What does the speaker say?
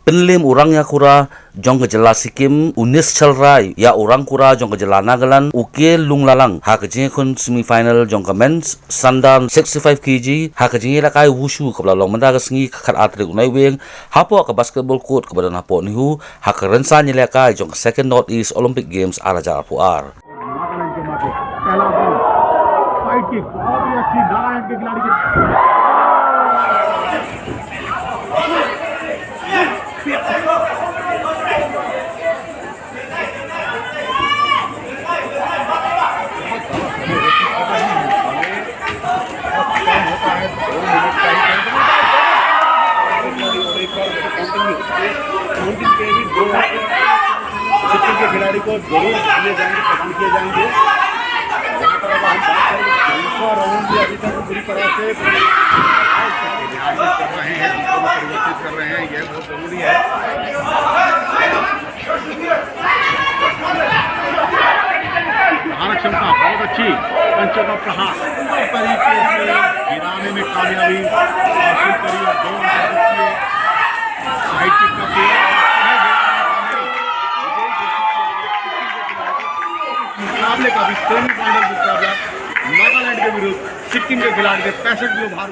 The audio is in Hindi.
Penlim orang ya kura jong kejela Sikkim 19 chalrai ya orang kura jong kejela Nagaland uke lunglalang ha kejing kun semifinal jong ke men's sandan 65 kg ha kejing lakai wushu kabla long menda kesngi khat atrik unai weng hapo ke basketball court ke badan hapo nihu ha ke rensa lakai jong ke second Northeast Olympic Games araja puar Nagaland के माथे पहला बॉल साइड किक बहुत ही अच्छी नागालैंड के खिलाड़ी की सिक्किम के खिलाड़ी को जरूर लिए जाएंगे, पसंद किए जाएंगे। जहाँ पर अब हम बात करें दूसरा राउंड भी अभी तक पूरी तरह से कर रहे हैं, परिवर्तित कर रहे हैं, यह बहुत जरूरी है। धारण क्षमता बहुत अच्छी, पंचों का प्रहार तरीके से गिराने में कामयाबी हासिल करी और 2 साइड किक का मुकाबले का भी सेमीफाइनल मुकाबला नागालैंड के विरुद्ध सिक्किम के खिलाड़ी के 65 किलो भार